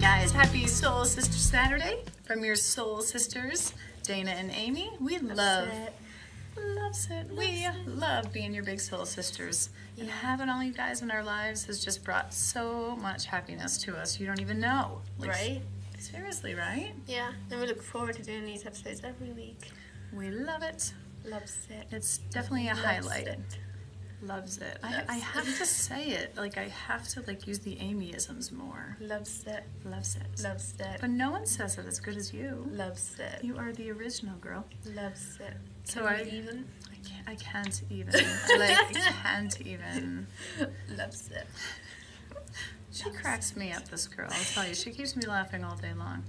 guys, happy Soul Sister Saturday from your soul sisters, Dayna and Amy. We love being your big soul sisters. Yeah. And having all you guys in our lives has just brought so much happiness to us. You don't even know. Like, right? Seriously, right? Yeah, and we look forward to doing these episodes every week. We love it. Loves it. It's definitely a highlight. It. Loves it. I have to say it. Like, I have to use the Amyisms more. Loves it. Loves it. Loves it. But no one says it as good as you. Loves it. You are the original girl. Loves it. So I can't even. I can't even. Loves it. She cracks me up, this girl. I'll tell you, she keeps me laughing all day long.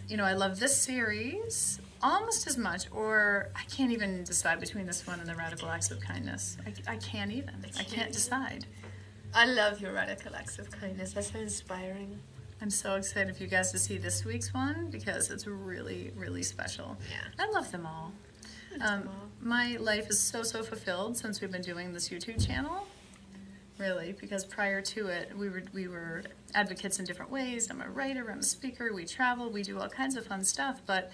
You know, I love this series almost as much, or I can't even decide between this one and the Radical Acts of Kindness. I can't even. I can't decide. I love your Radical Acts of Kindness. That's so inspiring. I'm so excited for you guys to see this week's one because it's really, really special. Yeah. I love them all. My life is so fulfilled since we've been doing this YouTube channel. Really, because prior to it, we were advocates in different ways. I'm a writer, I'm a speaker, we travel, we do all kinds of fun stuff, but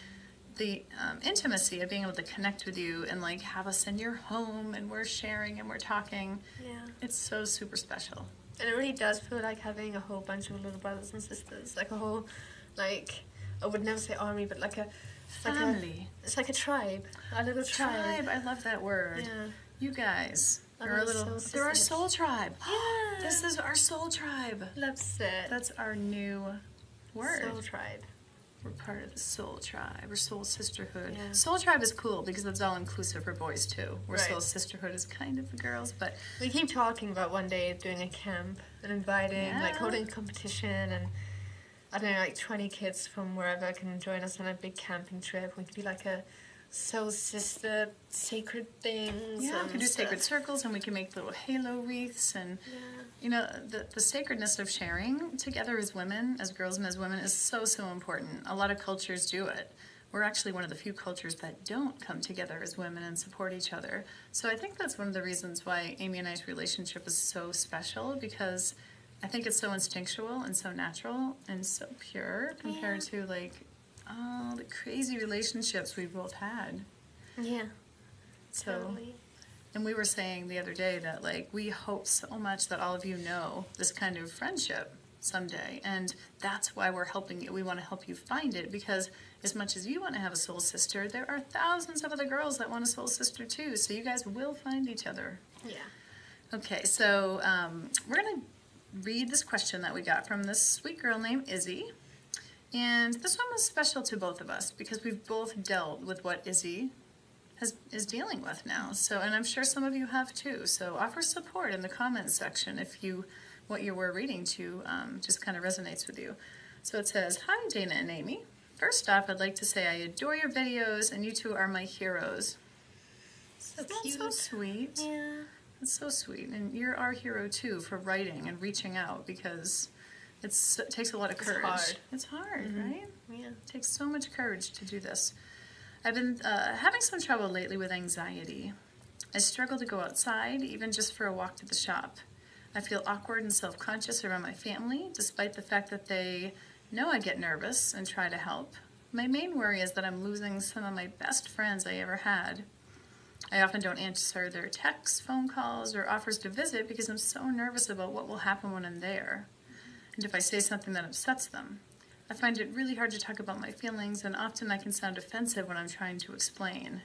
the intimacy of being able to connect with you and like have us in your home and we're sharing and we're talking, it's so super special. And it really does feel like having a whole bunch of little brothers and sisters, like a whole, like, I would never say army, but like a family. It's like a tribe, a little tribe. I love that word. Yeah. You guys. They're our soul tribe. Yeah. This is our soul tribe. Loves it. That's our new word. Soul tribe. We're part of the soul tribe or soul sisterhood. Yeah. Soul tribe is cool because it's all inclusive for boys too. Where right. soul sisterhood is kind of for girls, but we keep talking about one day doing a camp and inviting, like holding a competition, and I don't know, like 20 kids from wherever can join us on a big camping trip. We could do like a soul sister sacred things. Yeah, we can do sacred circles and we can make little halo wreaths and you know, the sacredness of sharing together as women, as girls and as women is so important. A lot of cultures do it. We're actually one of the few cultures that don't come together as women and support each other. So I think that's one of the reasons why Amy and I's relationship is so special, because I think it's so instinctual and so natural and so pure compared to like all the crazy relationships we both had. Yeah. So, totally. And we were saying the other day that like we hope so much that all of you know this kind of friendship someday, and that's why we're helping you. We want to help you find it, because as much as you want to have a soul sister, there are thousands of other girls that want a soul sister too, so you guys will find each other. Yeah. Okay, so we're going to read this question that we got from this sweet girl named Izzy. And this one was special to both of us because we've both dealt with what Izzy is dealing with now. So, and I'm sure some of you have too. So offer support in the comments section if what you were reading to just kind of resonates with you. So it says, "Hi Dayna and Amy. First off, I'd like to say I adore your videos and you two are my heroes." So cute. That's so sweet. Yeah. That's so sweet. And you're our hero too for writing and reaching out, because it takes a lot of courage. It's hard, right? Yeah. It takes so much courage to do this. I've been having some trouble lately with anxiety. I struggle to go outside, even just for a walk to the shop. I feel awkward and self-conscious around my family, despite the fact that they know I get nervous and try to help. My main worry is that I'm losing some of my best friends I ever had. I often don't answer their texts, phone calls, or offers to visit because I'm so nervous about what will happen when I'm there, and if I say something that upsets them. I find it really hard to talk about my feelings, and often I can sound offensive when I'm trying to explain.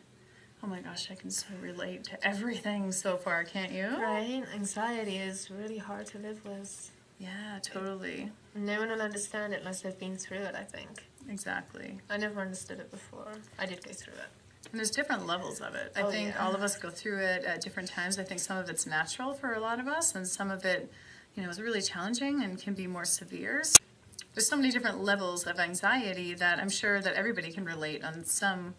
Oh my gosh, I can so relate to everything so far, can't you? Right? Anxiety is really hard to live with. Yeah, totally. No one will understand it unless they've been through it, I think. Exactly. I never understood it before. I did go through it. And there's different levels of it. I think all of us go through it at different times. I think some of it's natural for a lot of us, and some of it, you know, is really challenging and can be more severe. There's so many different levels of anxiety that I'm sure that everybody can relate on some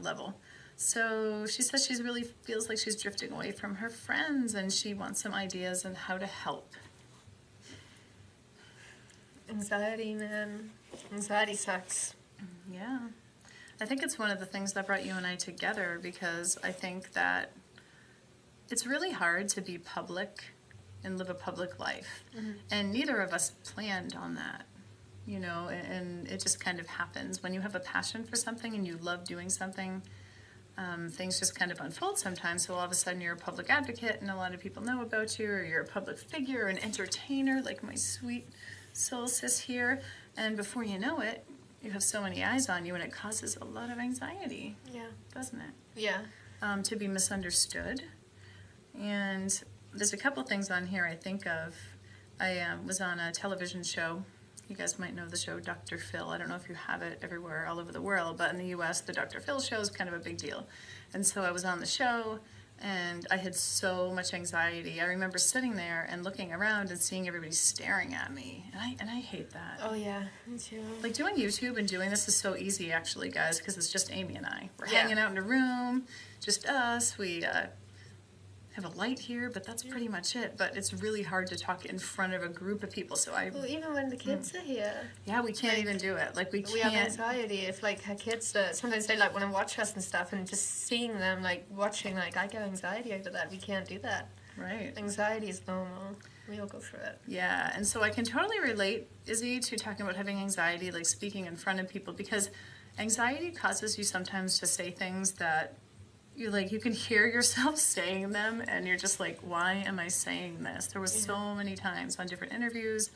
level. So she says she really feels like she's drifting away from her friends, and she wants some ideas on how to help. Anxiety, man. Anxiety sucks. Yeah. I think it's one of the things that brought you and I together, because I think that it's really hard to be public and live a public life. And neither of us planned on that, you know, and it just kind of happens. When you have a passion for something and you love doing something, things just kind of unfold sometimes. So all of a sudden you're a public advocate and a lot of people know about you, or you're a public figure, or an entertainer like my sweet soul sis here. And before you know it, you have so many eyes on you, and it causes a lot of anxiety. Yeah. Doesn't it? Yeah. To be misunderstood. And there's a couple things on here I think of. I was on a television show. You guys might know the show Dr. Phil. I don't know if you have it everywhere all over the world, but in the US, the Dr. Phil show is kind of a big deal. And so I was on the show, and I had so much anxiety. I remember sitting there and looking around and seeing everybody staring at me, and I hate that. Oh yeah, me too. Like, doing YouTube and doing this is so easy, actually, guys, because it's just Amy and I. We're hanging out in a room, just us. We have a light here, but that's pretty much it. But it's really hard to talk in front of a group of people. So Well, even when the kids are here. Yeah, we can't even do it. Like, we can't. We have anxiety if, like, her kids, sometimes they, like, want to watch us and stuff, and just seeing them, like, watching, like, I get anxiety over that. We can't do that. Right. Anxiety is normal. We all go through it. Yeah, and so I can totally relate, Izzy, to talking about having anxiety, like speaking in front of people, because anxiety causes you sometimes to say things that you can hear yourself saying them, and you're just like, why am I saying this? There was so many times on different interviews,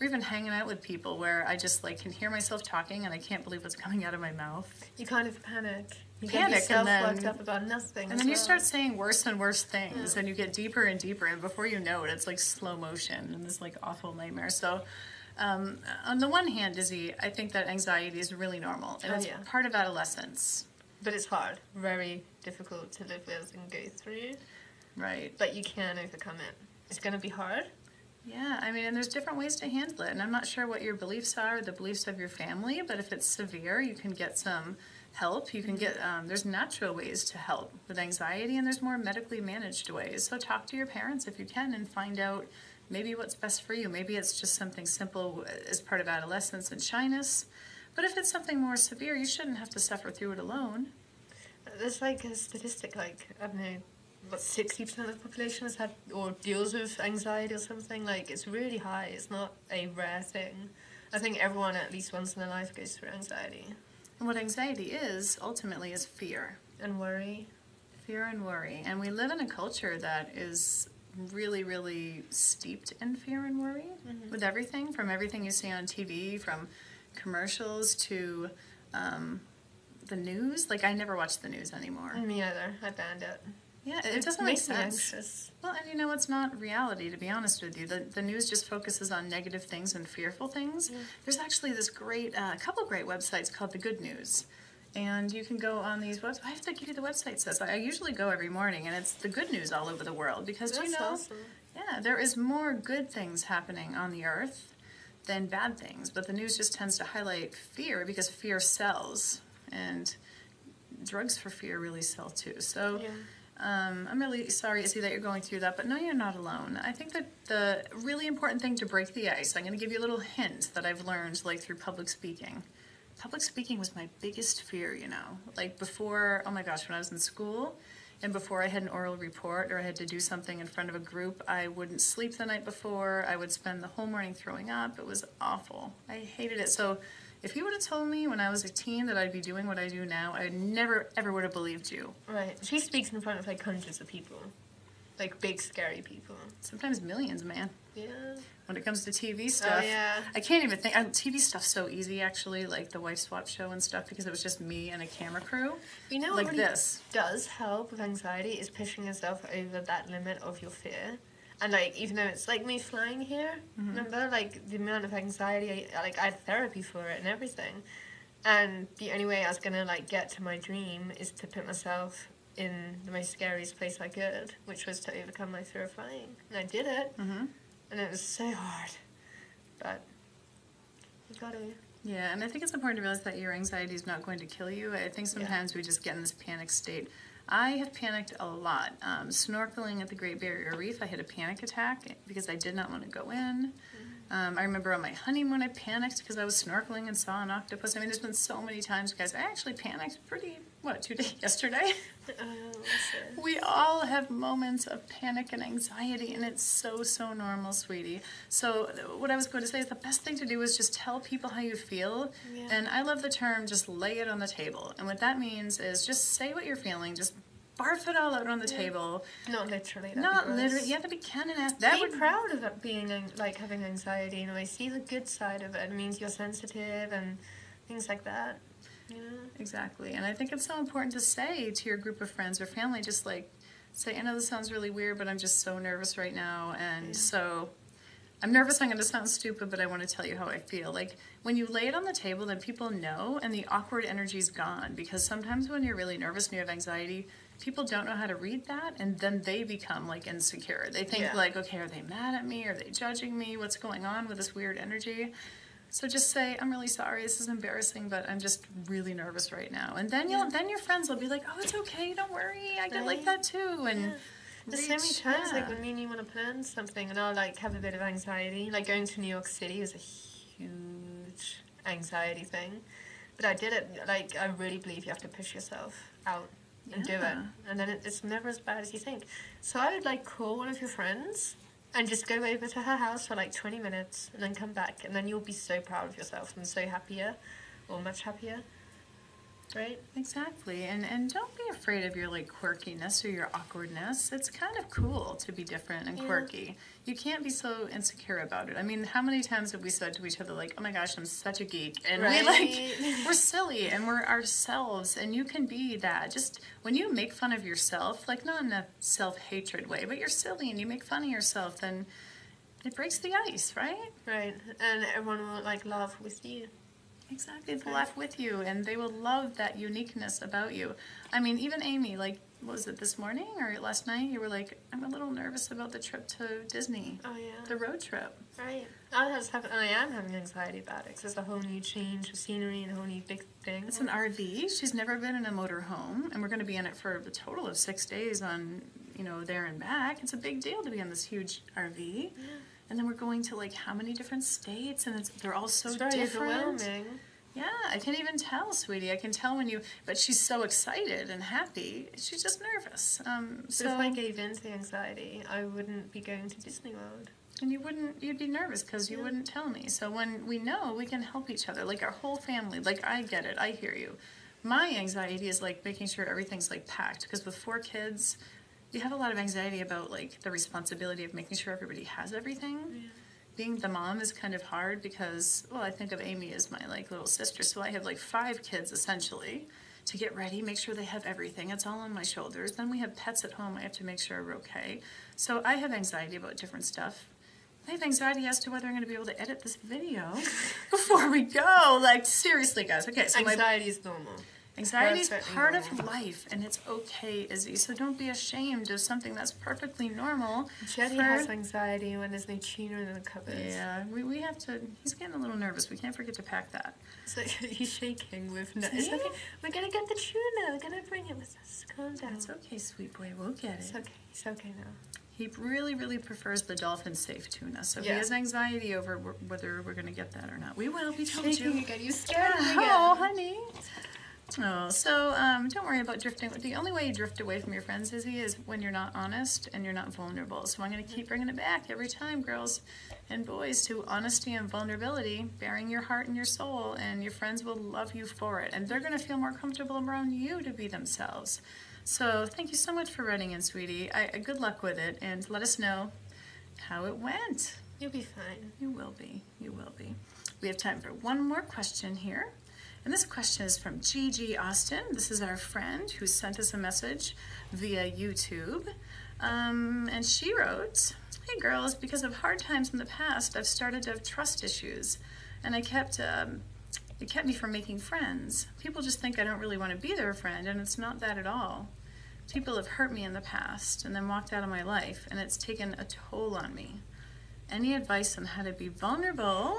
or even hanging out with people, where I just, like, can hear myself talking, and I can't believe what's coming out of my mouth. You kind of panic. You panic, get yourself and then worked up about nothing. And then you start saying worse and worse things, and you get deeper and deeper, and before you know it, it's like slow motion and this, like, awful nightmare. So on the one hand, Izzy, I think that anxiety is really normal, and it's part of adolescence. But it's hard, very difficult to live with and go through. Right. But you can overcome it. It's going to be hard. Yeah, I mean, and there's different ways to handle it. And I'm not sure what your beliefs are, or the beliefs of your family, but if it's severe, you can get some help. You can get, there's natural ways to help with anxiety, and there's more medically managed ways. So talk to your parents if you can and find out maybe what's best for you. Maybe it's just something simple as part of adolescence and shyness. But if it's something more severe, you shouldn't have to suffer through it alone. There's like a statistic, like, I don't know, what, 60% of the population has had or deals with anxiety or something. Like, it's really high. It's not a rare thing. I think everyone at least once in their life goes through anxiety. And what anxiety is, ultimately, is fear. And worry. Fear and worry. And we live in a culture that is really, really steeped in fear and worry with everything, from everything you see on TV, from commercials to the news. Like, I never watch the news anymore. Me either. I banned it. Yeah, it doesn't make sense. Anxious. Well, and you know, it's not reality, to be honest with you. The news just focuses on negative things and fearful things. There's actually this great, couple great websites called The Good News. And you can go on these websites. I have to give you the website says. I usually go every morning, and it's the good news all over the world. Because, That's you know, awesome. Yeah, there is more good things happening on the earth than bad things. But the news just tends to highlight fear, because fear sells. And drugs for fear really sell too. So I'm really sorry, Izzy, that you're going through that, but no, you're not alone. I think that the really important thing to break the ice, I'm going to give you a little hint that I've learned, like, through public speaking. Public speaking was my biggest fear, you know. Like, before, oh my gosh, when I was in school, and before I had an oral report or I had to do something in front of a group, I wouldn't sleep the night before. I would spend the whole morning throwing up. It was awful. I hated it. So if you would have told me when I was a teen that I'd be doing what I do now, I never, ever would have believed you. Right. She speaks in front of, like, hundreds of people. Like, big, scary people. Sometimes millions, man. Yeah. When it comes to TV stuff. Oh, yeah. I can't even think. TV stuff's so easy, actually, like the Wife Swap show and stuff, because it was just me and a camera crew. You know like what this. Does help with anxiety is pushing yourself over that limit of your fear. And, like, even though it's like me flying here, remember, like, the amount of anxiety, I had therapy for it and everything. And the only way I was going to, like, get to my dream is to put myself in the most scariest place I could, which was to overcome my fear of flying. And I did it. And it was so hard. But you got to. Yeah, and I think it's important to realize that your anxiety is not going to kill you. I think sometimes we just get in this panic state. I have panicked a lot. Snorkeling at the Great Barrier Reef, I had a panic attack because I did not want to go in. I remember on my honeymoon I panicked because I was snorkeling and saw an octopus. I mean, there's been so many times, guys. I actually panicked pretty, 2 days yesterday? We all have moments of panic and anxiety, and it's so normal, sweetie. So what I was going to say is the best thing to do is just tell people how you feel. Yeah. And I love the term, just lay it on the table. And what that means is just say what you're feeling, just barf it all out on the table. Not literally. Not literally. You have to be canon ass. Be proud of it being like having anxiety. You know, I see the good side of it. It means you're sensitive and things like that. Yeah. Exactly. And I think it's so important to say to your group of friends or family, just like say, I know this sounds really weird, but I'm just so nervous right now, and so I'm nervous. I'm going to sound stupid, but I want to tell you how I feel. Like, when you lay it on the table, then people know, and the awkward energy's gone, because sometimes when you're really nervous and you have anxiety, people don't know how to read that, and then they become, like, insecure. They think, like, okay, are they mad at me? Are they judging me? What's going on with this weird energy? So just say, I'm really sorry, this is embarrassing, but I'm just really nervous right now. And then then your friends will be like, oh, it's okay, don't worry, I get like that too. And there's so many times, like, when me and you want to plan something, and I'll, like, have a bit of anxiety. Like, going to New York City was a huge anxiety thing. But I did it, like, I really believe you have to push yourself out and do it. And then it's never as bad as you think. So I would, like, call one of your friends and just go over to her house for like 20 minutes and then come back, and then you'll be so proud of yourself and so happier, or much happier, right? Exactly. And don't be afraid of your like quirkiness or your awkwardness. It's kind of cool to be different and quirky. You can't be so insecure about it. I mean, how many times have we said to each other like, oh my gosh, I'm such a geek, and we're silly and we're ourselves, and you can be that. Just when you make fun of yourself, like not in a self-hatred way, but you're silly and you make fun of yourself, then it breaks the ice, right? Right. And everyone will like laugh with you. Exactly, they'll laugh with you, and they will love that uniqueness about you. I mean, even Amy, like, what was it, this morning or last night? You were like, I'm a little nervous about the trip to Disney. Oh, yeah. The road trip. Right. I am having anxiety about it, because it's a whole new change of scenery and a whole new big thing. It's an RV. She's never been in a motor home, and we're going to be in it for a total of 6 days on, you know, there and back. It's a big deal to be in this huge RV. Yeah. And then we're going to, like, how many different states? And they're all so different. It's very overwhelming. Yeah, I can even tell, sweetie. I can tell when you... But she's so excited and happy. She's just nervous. So if I gave in to anxiety, I wouldn't be going to Disney World. And you'd be nervous because you wouldn't tell me. So when we know, we can help each other. Like, our whole family. Like, I get it. I hear you. My anxiety is, like, making sure everything's, like, packed. Because with 4 kids... You have a lot of anxiety about, like, the responsibility of making sure everybody has everything. Yeah. Being the mom is kind of hard because, well, I think of Amy as my, like, little sister. So I have, like, 5 kids, essentially, to get ready, make sure they have everything. It's all on my shoulders. Then we have pets at home. I have to make sure we're okay. So I have anxiety about different stuff. I have anxiety as to whether I'm going to be able to edit this video before we go. Like, seriously, guys. Okay, so anxiety is normal. Anxiety is part of life, and it's okay, Izzy. So don't be ashamed of something that's perfectly normal. Jenny has anxiety when there's no tuna in the cupboard. Yeah, we have to... He's getting a little nervous. We can't forget to pack that. So he's shaking with... No, it's okay. We're going to get the tuna. We're going to bring it with us. Calm down. It's okay, sweet boy. We'll get it. It's okay. It's okay now. He really prefers the dolphin-safe tuna, so he has anxiety over whether we're going to get that or not. We will. We told you. Again. You scared me again. Oh, honey. Oh, so don't worry about drifting. The only way you drift away from your friends, Izzy, is when you're not honest and you're not vulnerable. So I'm going to keep bringing it back every time, girls and boys, to honesty and vulnerability, bearing your heart and your soul, and your friends will love you for it. And they're going to feel more comfortable around you to be themselves. So thank you so much for writing in, sweetie. Good luck with it, and let us know how it went. You'll be fine. You will be. You will be. We have time for one more question here. And this question is from Gigi Austin. This is our friend who sent us a message via YouTube. And she wrote, hey girls, because of hard times in the past, I've started to have trust issues. And it kept me from making friends. People just think I don't really want to be their friend, and it's not that at all. People have hurt me in the past and then walked out of my life, and it's taken a toll on me. Any advice on how to be vulnerable?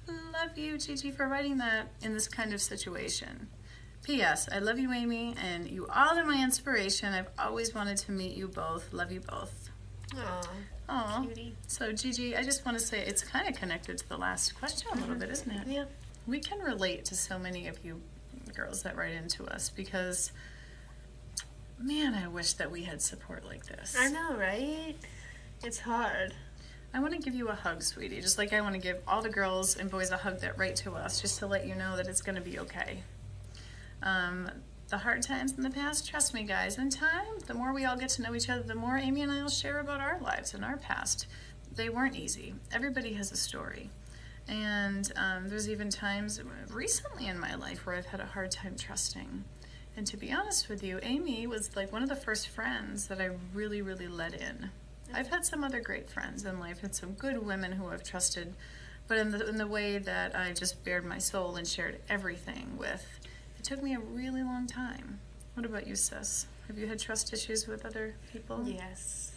Love you, Gigi, for writing that in this kind of situation. P.S. I love you, Amy, and you all are my inspiration. I've always wanted to meet you both. Love you both. Aww, cutie. So, Gigi, I just want to say it's kind of connected to the last question a little bit, isn't it? Yeah. We can relate to so many of you girls that write into us because man, I wish that we had support like this. I know, right? It's hard. I want to give you a hug, sweetie, just like I want to give all the girls and boys a hug that write to us, just to let you know that it's going to be okay. The hard times in the past, trust me, guys, in time, the more we all get to know each other, the more Amy and I will share about our lives and our past. They weren't easy. Everybody has a story. And there's even times recently in my life where I've had a hard time trusting. And to be honest with you, Amy was like one of the first friends that I really, really let in. I've had some other great friends in life, had some good women who I've trusted, but in the way that I just bared my soul and shared everything with, it took me a really long time. What about you, sis? Have you had trust issues with other people? Yes.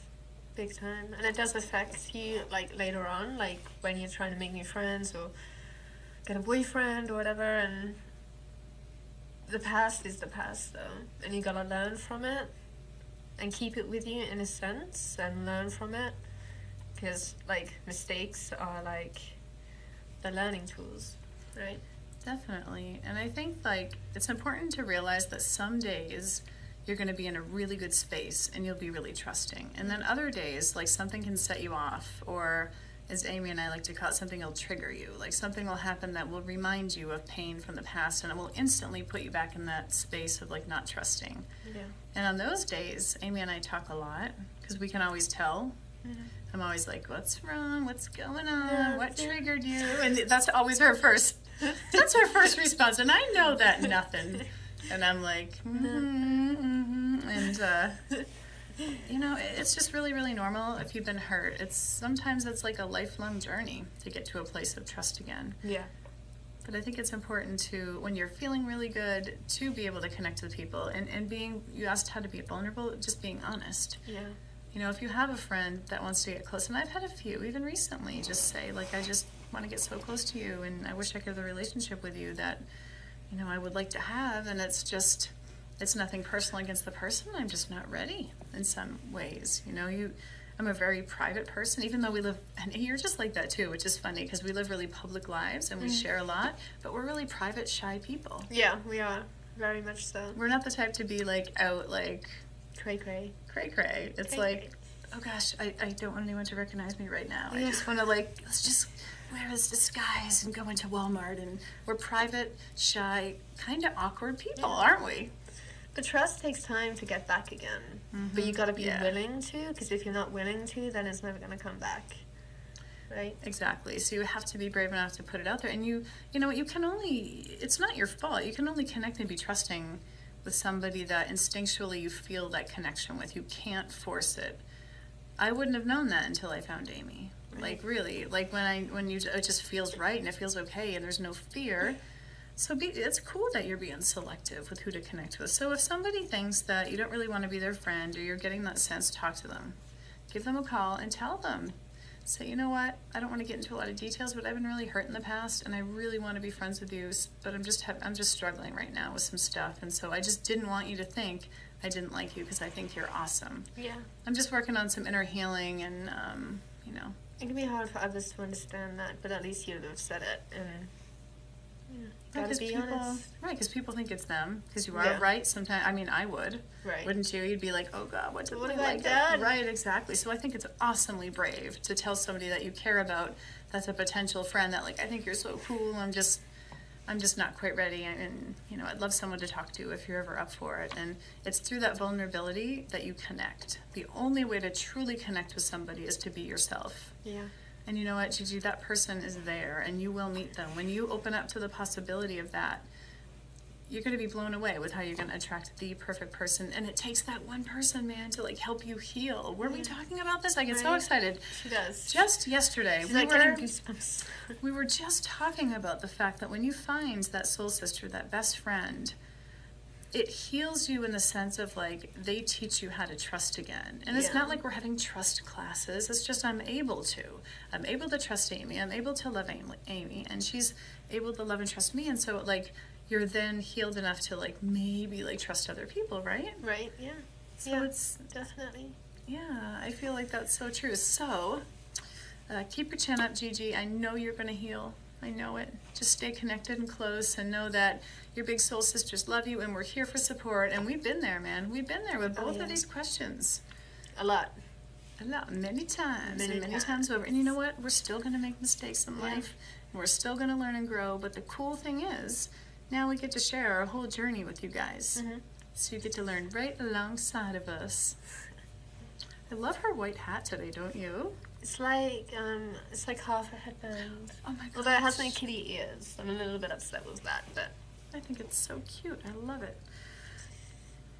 Big time. And it does affect you, like, later on, like, when you're trying to make new friends or get a boyfriend or whatever, and the past is the past, though, and you gotta learn from it and keep it with you in a sense and learn from it, because, like, mistakes are, like, the learning tools, right? Definitely. And I think, like, it's important to realize that some days you're going to be in a really good space and you'll be really trusting. And then other days, like, something can set you off, or as Amy and I like to call it, something will trigger you. Like, something will happen that will remind you of pain from the past, and it will instantly put you back in that space of, like, not trusting. Yeah. And on those days, Amy and I talk a lot because we can always tell. Mm-hmm. I'm always like, what's wrong? What's going on? Yeah, what triggered you? And that's always her first. That's her first response. And I know that nothing. And I'm like, and you know, it's just really, really normal if you've been hurt. Sometimes it's like a lifelong journey to get to a place of trust again. Yeah. But I think it's important to, when you're feeling really good, to be able to connect with people and being, you asked how to be vulnerable, just being honest. Yeah. You know, if you have a friend that wants to get close, and I've had a few, even recently, just say, like, I just want to get so close to you, and I wish I could have a relationship with you that, you know, I would like to have, and it's just, it's nothing personal against the person. I'm just not ready in some ways. You know, I'm a very private person, even though we live, and you're just like that too, which is funny because we live really public lives and we share a lot, but we're really private, shy people. Yeah, we are. Very much so. We're not the type to be like out like cray-cray. Cray-cray. It's like, oh gosh, I don't want anyone to recognize me right now. I just want to, like, let's just wear this disguise and go into Walmart, and we're private, shy, kind of awkward people, aren't we? But trust takes time to get back again. Mm-hmm. But you got to be willing to, because if you're not willing to, then it's never going to come back. Right? Exactly. So you have to be brave enough to put it out there. And you know, you can only, it's not your fault. You can only connect and be trusting with somebody that instinctually you feel that connection with. You can't force it. I wouldn't have known that until I found Amy. Right. Like, really. Like, it just feels right and it feels okay and there's no fear. So it's cool that you're being selective with who to connect with. So if somebody thinks that you don't really want to be their friend, or you're getting that sense, talk to them. Give them a call and tell them. Say, you know what, I don't want to get into a lot of details, but I've been really hurt in the past, and I really want to be friends with you, but I'm just struggling right now with some stuff, and so I just didn't want you to think I didn't like you because I think you're awesome. Yeah. I'm just working on some inner healing, and, you know. It can be hard for others to understand that, but at least you have said it, and... Yeah, gotta be honest. Right, because people think it's them. Because you are right. Sometimes, I mean, I would. Right. Wouldn't you? You'd be like, oh God, what did they like that? Right, exactly. So I think it's awesomely brave to tell somebody that you care about, that's a potential friend, that, like, I think you're so cool. I'm just not quite ready. And you know, I'd love someone to talk to if you're ever up for it. And it's through that vulnerability that you connect. The only way to truly connect with somebody is to be yourself. Yeah. And you know what, Gigi, that person is there, and you will meet them. When you open up to the possibility of that, you're going to be blown away with how you're going to attract the perfect person. And it takes that one person, man, to, like, help you heal. Were we talking about this? I get so excited. She does. Just yesterday, She's like getting goosebumps. We were just talking about the fact that when you find that soul sister, that best friend, it heals you in the sense of, like, they teach you how to trust again. And it's not like we're having trust classes. It's just I'm able to. I'm able to trust Amy. I'm able to love Amy. And she's able to love and trust me. And so, like, you're then healed enough to, like, maybe, like, trust other people, right? Right, yeah. So it's... Definitely. Yeah, I feel like that's so true. So, keep your chin up, Gigi. I know you're going to heal. I know it. Just stay connected and close and know that your big soul sisters love you and we're here for support. And we've been there, man. We've been there with both of these questions. A lot. Many times. Many times over. And you know what? We're still going to make mistakes in life. And we're still going to learn and grow. But the cool thing is, now we get to share our whole journey with you guys. So you get to learn right alongside of us. I love her white hat today, don't you? It's like half a headband. Oh my god. Although it has no kitty ears. I'm a little bit upset with that, but I think it's so cute. I love it.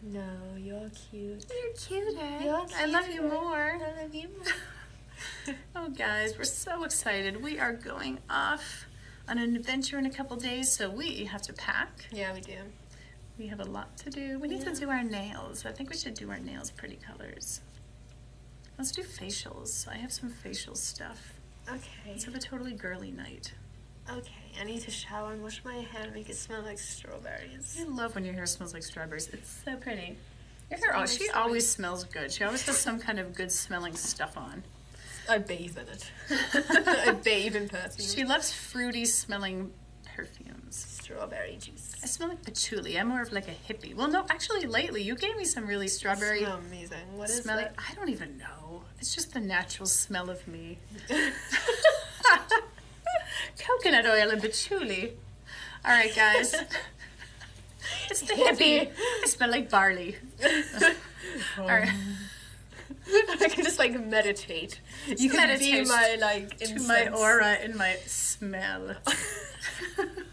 no, you're cute. You're cuter. You're I love you cuter. more. I love you more. Oh guys, we're so excited. We are going off on an adventure in a couple days, so we have to pack. Yeah, we do. We have a lot to do. We need to do our nails. I think we should do our nails pretty colors. Let's do facials. I have some facial stuff. Okay. Let's have a totally girly night. Okay, I need to shower and wash my hair and make it smell like strawberries. I love when your hair smells like strawberries. It's so pretty. Your hair, she always smells good. She always has some kind of good smelling stuff on. I bathe in it. I bathe in perfume. She loves fruity smelling perfumes. Strawberry juice. I smell like patchouli. I'm more of like a hippie. Well, no, actually lately you gave me some really strawberry Smell amazing. What is smelling. that? I don't even know. It's just the natural smell of me. Coconut oil and patchouli. All right, guys. It's the hippie. I smell like barley. All right. I can just like meditate. You can be my like to my aura and my smell.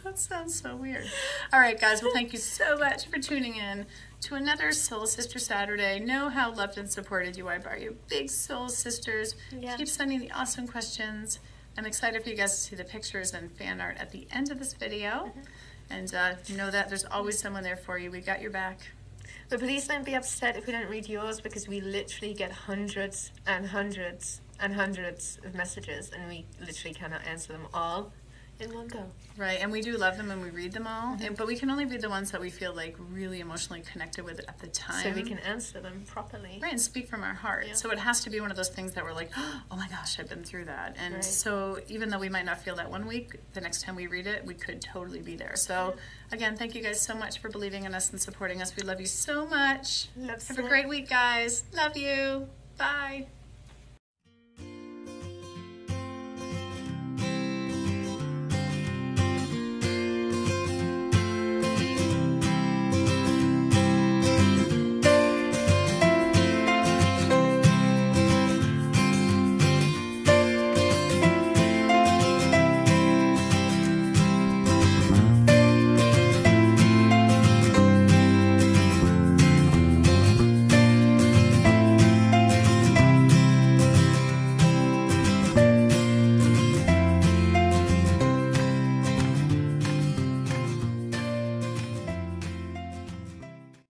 That sounds so weird. All right, guys. Well, thank you so much for tuning in to another Soul Sister Saturday. Know how loved and supported you are by your big soul sisters. Yeah. Keep sending the awesome questions. I'm excited for you guys to see the pictures and fan art at the end of this video. And know that there's always someone there for you. We got your back. But please don't be upset if we don't read yours, because we literally get hundreds and hundreds and hundreds of messages and we literally cannot answer them all in one go. Right, and we do love them and we read them all, but we can only read the ones that we feel like really emotionally connected with at the time. So we can answer them properly. Right, and speak from our heart. Yeah. So it has to be one of those things that we're like, oh my gosh, I've been through that. And Right. so even though we might not feel that one week, the next time we read it, we could totally be there. So again, thank you guys so much for believing in us and supporting us. We love you so much. Love Have a great week, guys. Love you. Bye.